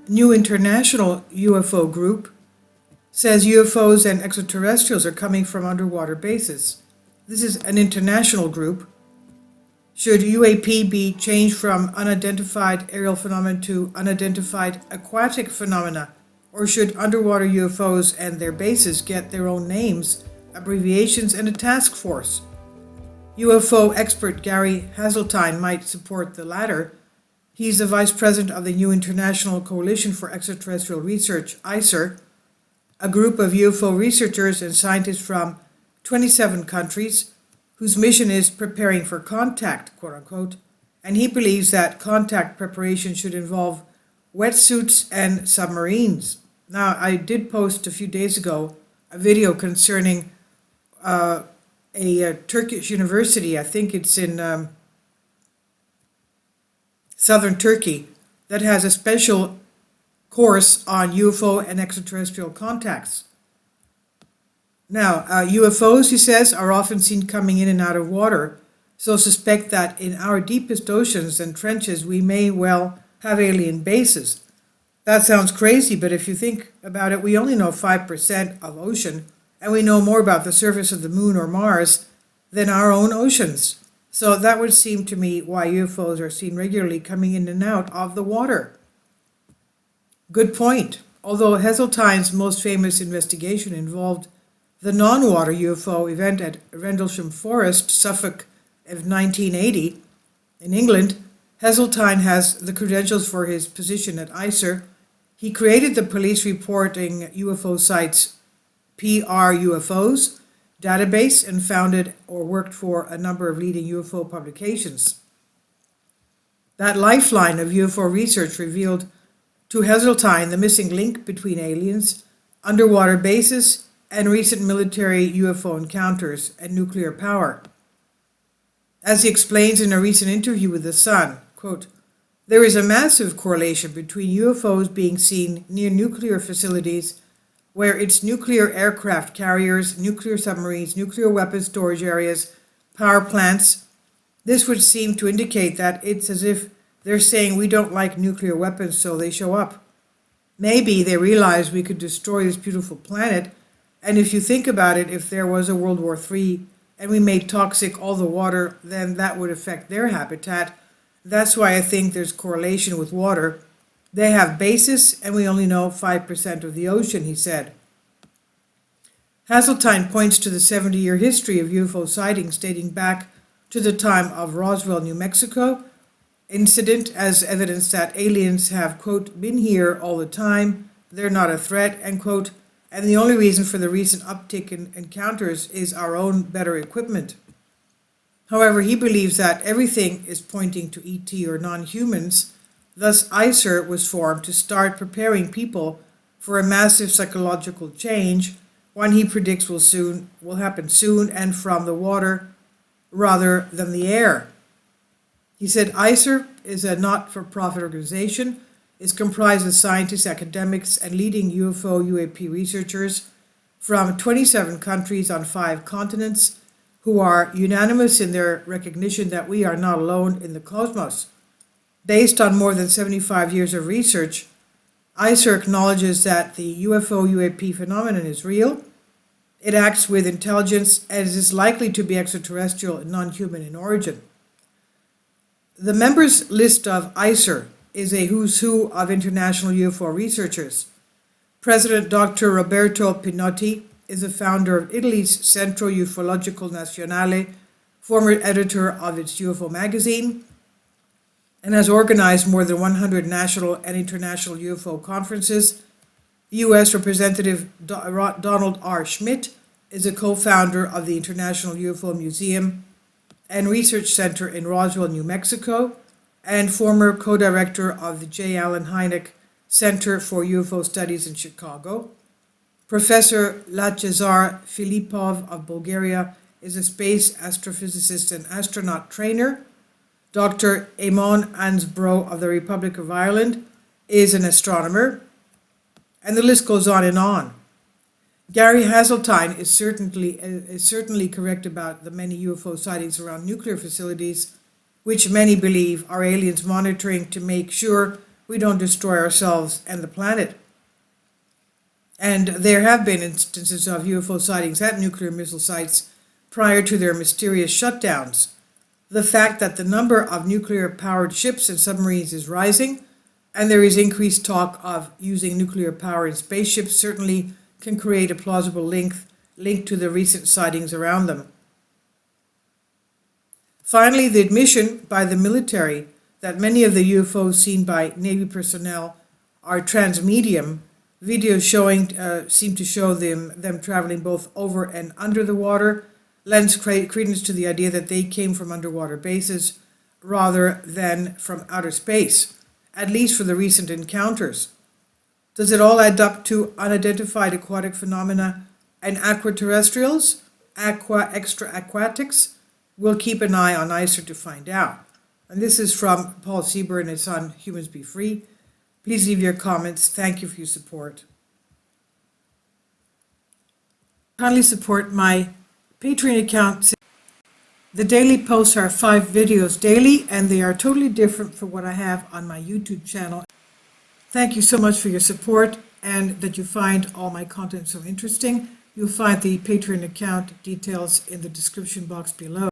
new international UFO group says UFOs and extraterrestrials are coming from underwater bases. This is an international group. Should UAP be changed from unidentified aerial phenomena to unidentified aquatic phenomena? Or should underwater UFOs and their bases get their own names, abbreviations, and a task force? UFO expert Gary Hazeltine might support the latter. He's the vice president of the New International Coalition for Extraterrestrial Research, ICER, a group of UFO researchers and scientists from 27 countries whose mission is preparing for contact, quote unquote, and he believes that contact preparation should involve wetsuits and submarines. Now, I did post a few days ago a video concerning a Turkish university, I think it's in southern Turkey, that has a special course on UFO and extraterrestrial contacts. Now, UFOs, he says, are often seen coming in and out of water, so suspect that in our deepest oceans and trenches we may well have alien bases. That sounds crazy, but if you think about it, we only know 5% of ocean, and we know more about the surface of the moon or Mars than our own oceans. So that would seem to me why UFOs are seen regularly coming in and out of the water. Good point. Although Heseltine's most famous investigation involved the non-water UFO event at Rendlesham Forest, Suffolk, of 1980 in England, Heseltine has the credentials for his position at ICER. He created the police reporting UFO sites PR-UFOs database and founded or worked for a number of leading UFO publications. That lifeline of UFO research revealed to Heseltine the missing link between aliens, underwater bases, and recent military UFO encounters and nuclear power. As he explains in a recent interview with The Sun, quote, there is a massive correlation between UFOs being seen near nuclear facilities where it's nuclear aircraft carriers, nuclear submarines, nuclear weapons storage areas, power plants. This would seem to indicate that it's as if they're saying we don't like nuclear weapons, so they show up. Maybe they realize we could destroy this beautiful planet, and if you think about it, if there was a World War III and we made toxic all the water, then that would affect their habitat. That's why I think there's correlation with water. They have bases, and we only know 5% of the ocean, he said. Hazeltine points to the 70-year history of UFO sightings dating back to the time of Roswell, New Mexico, incident as evidence that aliens have, quote, been here all the time, they're not a threat, end quote, and the only reason for the recent uptick in encounters is our own better equipment. However, he believes that everything is pointing to ET or non-humans. Thus, ICER was formed to start preparing people for a massive psychological change, one he predicts will happen soon and from the water rather than the air. He said ICER is a not-for-profit organization, is comprised of scientists, academics, and leading UFO UAP researchers from 27 countries on 5 continents who are unanimous in their recognition that we are not alone in the cosmos. Based on more than 75 years of research, ICER acknowledges that the UFO UAP phenomenon is real, it acts with intelligence, and is likely to be extraterrestrial and non-human in origin. The members list of ICER is a who's who of international UFO researchers. President Dr. Roberto Pinotti is the founder of Italy's Centro Ufologico Nazionale, former editor of its UFO magazine, and has organized more than 100 national and international UFO conferences. U.S. Representative Donald R. Schmidt is a co-founder of the International UFO Museum and Research Center in Roswell, New Mexico, and former co-director of the J. Allen Hynek Center for UFO Studies in Chicago. Professor Lachezar Filipov of Bulgaria is a space astrophysicist and astronaut trainer. Dr. Eamon Ansbro of the Republic of Ireland is an astronomer. And the list goes on and on. Gary Hazeltine is certainly correct about the many UFO sightings around nuclear facilities, which many believe are aliens monitoring to make sure we don't destroy ourselves and the planet. And there have been instances of UFO sightings at nuclear missile sites prior to their mysterious shutdowns. The fact that the number of nuclear-powered ships and submarines is rising, and there is increased talk of using nuclear power in spaceships, certainly can create a plausible link to the recent sightings around them. Finally, the admission by the military that many of the UFOs seen by Navy personnel are transmedium. Videos seem to show them traveling both over and under the water, lends credence to the idea that they came from underwater bases rather than from outer space, at least for the recent encounters. Does it all add up to unidentified aquatic phenomena and aquaterrestrials, extra-aquatics? We'll keep an eye on ICER to find out. And this is from Paul Sieber and his on Humans Be Free. Please leave your comments. Thank you for your support. Kindly support my Patreon account. The daily posts are 5 videos daily, and they are totally different from what I have on my YouTube channel. Thank you so much for your support and that you find all my content so interesting. You'll find the Patreon account details in the description box below.